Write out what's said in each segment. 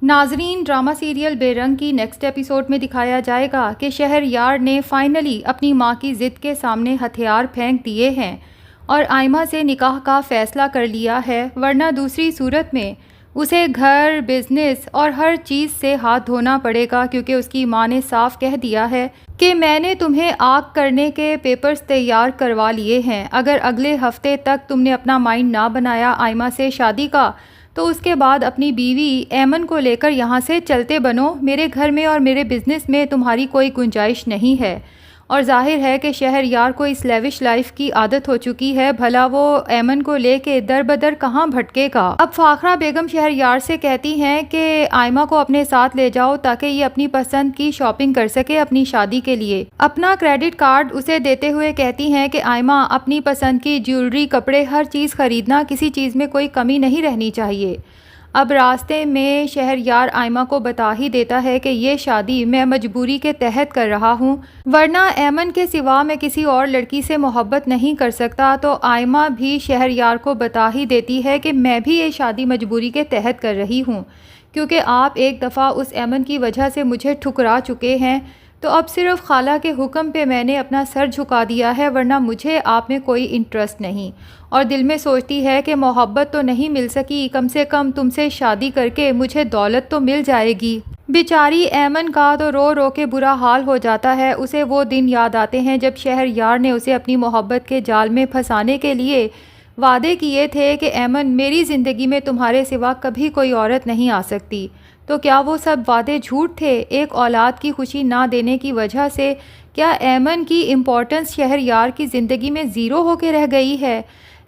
ناظرین، drama serial بے رنگ کی نیکسٹ ایپیسوڈ میں دکھایا جائے گا کہ شہریار نے فائنلی اپنی ماں کی ضد کے سامنے ہتھیار پھینک دیے ہیں اور آئمہ سے نکاح کا فیصلہ کر لیا ہے، ورنہ دوسری صورت میں اسے گھر، بزنس اور ہر چیز سے ہاتھ دھونا پڑے گا، کیونکہ اس کی ماں نے صاف کہہ دیا ہے کہ میں نے تمہیں آگ کرنے کے پیپرز تیار کروا لیے ہیں۔ اگر اگلے ہفتے تک تم نے اپنا مائنڈ نہ بنایا آئمہ سے شادی کا تو اس کے بعد اپنی بیوی ایمن کو لے کر یہاں سے چلتے بنو۔ میرے گھر میں اور میرے بزنس میں تمہاری کوئی گنجائش نہیں ہے۔ اور ظاہر ہے کہ شہریار کو اس لیوش لائف کی عادت ہو چکی ہے، بھلا وہ ایمن کو لے کے در بدر کہاں بھٹکے گا۔ اب فاخرہ بیگم شہریار سے کہتی ہیں کہ آئمہ کو اپنے ساتھ لے جاؤ تاکہ یہ اپنی پسند کی شاپنگ کر سکے اپنی شادی کے لیے۔ اپنا کریڈٹ کارڈ اسے دیتے ہوئے کہتی ہیں کہ آئمہ، اپنی پسند کی جیولری، کپڑے، ہر چیز خریدنا، کسی چیز میں کوئی کمی نہیں رہنی چاہیے۔ اب راستے میں شہریار آئمہ کو بتا ہی دیتا ہے کہ یہ شادی میں مجبوری کے تحت کر رہا ہوں، ورنہ ایمن کے سوا میں کسی اور لڑکی سے محبت نہیں کر سکتا۔ تو آئمہ بھی شہریار کو بتا ہی دیتی ہے کہ میں بھی یہ شادی مجبوری کے تحت کر رہی ہوں، کیونکہ آپ ایک دفعہ اس ایمن کی وجہ سے مجھے ٹھکرا چکے ہیں، تو اب صرف خالہ کے حکم پہ میں نے اپنا سر جھکا دیا ہے، ورنہ مجھے آپ میں کوئی انٹرسٹ نہیں۔ اور دل میں سوچتی ہے کہ محبت تو نہیں مل سکی، کم سے کم تم سے شادی کر کے مجھے دولت تو مل جائے گی۔ بیچاری ایمن کا تو رو رو کے برا حال ہو جاتا ہے۔ اسے وہ دن یاد آتے ہیں جب شہریار نے اسے اپنی محبت کے جال میں پھنسانے کے لیے وعدے کیے تھے کہ ایمن، میری زندگی میں تمہارے سوا کبھی کوئی عورت نہیں آ سکتی۔ تو کیا وہ سب وعدے جھوٹ تھے؟ ایک اولاد کی خوشی نہ دینے کی وجہ سے کیا ایمن کی امپورٹنس شہریار کی زندگی میں زیرو ہو کے رہ گئی ہے؟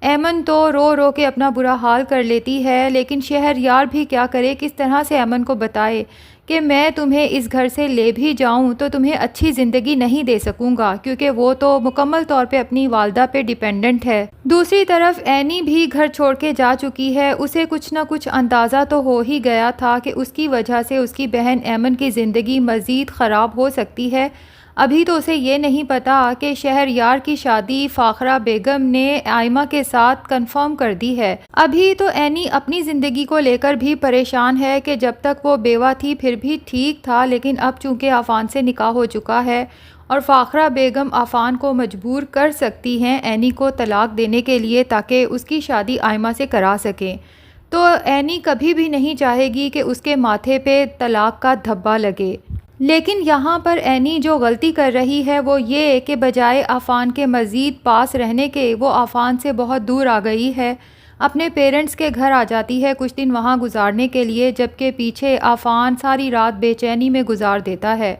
ایمن تو رو رو کے اپنا برا حال کر لیتی ہے، لیکن شہریار بھی کیا کرے، کس طرح سے ایمن کو بتائے کہ میں تمہیں اس گھر سے لے بھی جاؤں تو تمہیں اچھی زندگی نہیں دے سکوں گا، کیونکہ وہ تو مکمل طور پہ اپنی والدہ پہ ڈیپینڈنٹ ہے۔ دوسری طرف اینی بھی گھر چھوڑ کے جا چکی ہے۔ اسے کچھ نہ کچھ اندازہ تو ہو ہی گیا تھا کہ اس کی وجہ سے اس کی بہن ایمن کی زندگی مزید خراب ہو سکتی ہے۔ ابھی تو اسے یہ نہیں پتا کہ شہریار کی شادی فاخرہ بیگم نے آئمہ کے ساتھ کنفرم کر دی ہے۔ ابھی تو اینی اپنی زندگی کو لے کر بھی پریشان ہے کہ جب تک وہ بیوہ تھی پھر بھی ٹھیک تھا، لیکن اب چونکہ عفان سے نکاح ہو چکا ہے اور فاخرہ بیگم عفان کو مجبور کر سکتی ہیں اینی کو طلاق دینے کے لیے تاکہ اس کی شادی آئمہ سے کرا سکیں، تو اینی کبھی بھی نہیں چاہے گی کہ اس کے ماتھے پہ طلاق کا دھبا لگے۔ لیکن یہاں پر اینی جو غلطی کر رہی ہے وہ یہ کہ بجائے عفان کے مزید پاس رہنے کے وہ عفان سے بہت دور آ گئی ہے، اپنے پیرنٹس کے گھر آ جاتی ہے کچھ دن وہاں گزارنے کے لیے، جبکہ پیچھے عفان ساری رات بے چینی میں گزار دیتا ہے۔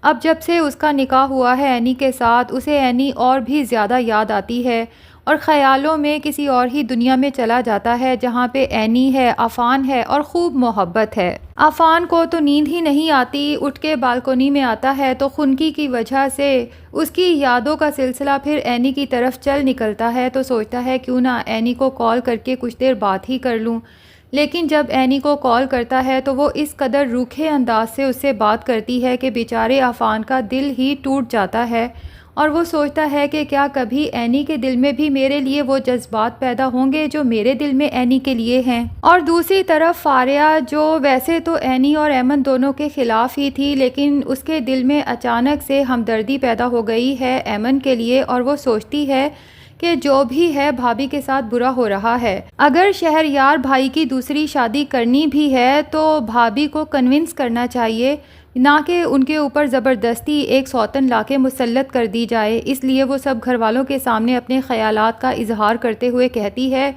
اب جب سے اس کا نکاح ہوا ہے اینی کے ساتھ، اسے اینی اور بھی زیادہ یاد آتی ہے اور خیالوں میں کسی اور ہی دنیا میں چلا جاتا ہے جہاں پہ اینی ہے، عفان ہے اور خوب محبت ہے۔ عفان کو تو نیند ہی نہیں آتی، اٹھ کے بالکونی میں آتا ہے تو خنکی کی وجہ سے اس کی یادوں کا سلسلہ پھر اینی کی طرف چل نکلتا ہے، تو سوچتا ہے کیوں نہ اینی کو کال کر کے کچھ دیر بات ہی کر لوں۔ لیکن جب اینی کو کال کرتا ہے تو وہ اس قدر روکھے انداز سے اس سے بات کرتی ہے کہ بیچارے عفان کا دل ہی ٹوٹ جاتا ہے، اور وہ سوچتا ہے کہ کیا کبھی اینی کے دل میں بھی میرے لیے وہ جذبات پیدا ہوں گے جو میرے دل میں اینی کے لیے ہیں۔ اور دوسری طرف فاریہ، جو ویسے تو اینی اور ایمن دونوں کے خلاف ہی تھی، لیکن اس کے دل میں اچانک سے ہمدردی پیدا ہو گئی ہے ایمن کے لیے، اور وہ سوچتی ہے کہ جو بھی ہے بھابھی کے ساتھ برا ہو رہا ہے۔ اگر شہریار بھائی کی دوسری شادی کرنی بھی ہے تو بھابھی کو کنونس کرنا چاہیے، نہ کہ ان کے اوپر زبردستی ایک سوتن لا کے مسلط کر دی جائے۔ اس لیے وہ سب گھر والوں کے سامنے اپنے خیالات کا اظہار کرتے ہوئے کہتی ہے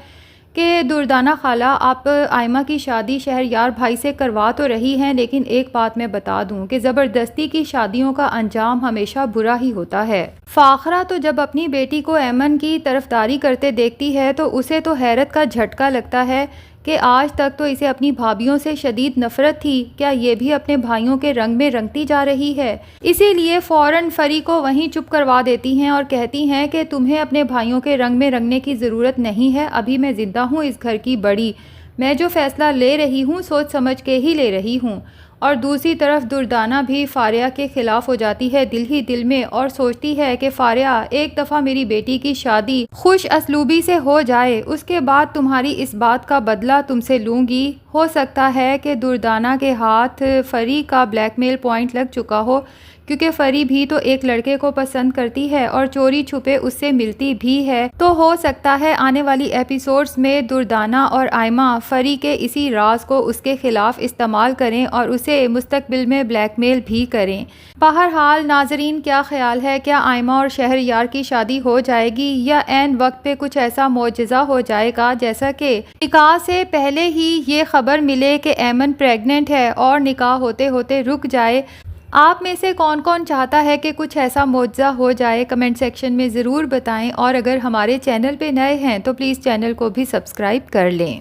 کہ دردانہ خالہ، آپ آئمہ کی شادی شہریار بھائی سے کروا تو رہی ہیں، لیکن ایک بات میں بتا دوں کہ زبردستی کی شادیوں کا انجام ہمیشہ برا ہی ہوتا ہے۔ فاخرہ تو جب اپنی بیٹی کو ایمن کی طرفداری کرتے دیکھتی ہے تو اسے تو حیرت کا جھٹکا لگتا ہے کہ آج تک تو اسے اپنی بھابھیوں سے شدید نفرت تھی، کیا یہ بھی اپنے بھائیوں کے رنگ میں رنگتی جا رہی ہے؟ اسی لیے فوراً فری کو وہیں چپ کروا دیتی ہیں اور کہتی ہیں کہ تمہیں اپنے بھائیوں کے رنگ میں رنگنے کی ضرورت نہیں ہے، ابھی میں زندہ ہوں اس گھر کی بڑی، میں جو فیصلہ لے رہی ہوں سوچ سمجھ کے ہی لے رہی ہوں، اور دوسری طرف دردانہ بھی فاریہ کے خلاف ہو جاتی ہے دل ہی دل میں، اور سوچتی ہے کہ فاریہ ایک دفعہ میری بیٹی کی شادی خوش اسلوبی سے ہو جائے، اس کے بعد تمہاری اس بات کا بدلہ تم سے لوں گی۔ ہو سکتا ہے کہ دردانہ کے ہاتھ فری کا بلیک میل پوائنٹ لگ چکا ہو، کیونکہ فری بھی تو ایک لڑکے کو پسند کرتی ہے اور چوری چھپے اس سے ملتی بھی ہے، تو ہو سکتا ہے آنے والی ایپیسوڈز میں دردانہ اور آئمہ فری کے اسی راز کو اس کے خلاف استعمال کریں اور اسے مستقبل میں بلیک میل بھی کریں۔ بہرحال ناظرین، کیا خیال ہے، کیا آئمہ اور شہریار کی شادی ہو جائے گی یا عین وقت پہ کچھ ایسا معجزہ ہو جائے گا جیسا کہ نکاح سے پہلے ہی یہ خبر ملے کہ ایمن پریگننٹ ہے اور نکاح ہوتے ہوتے رک جائے؟ آپ میں سے کون کون چاہتا ہے کہ کچھ ایسا معجزہ ہو جائے؟ کمنٹ سیکشن میں ضرور بتائیں، اور اگر ہمارے چینل پہ نئے ہیں تو پلیز چینل کو بھی سبسکرائب کر لیں۔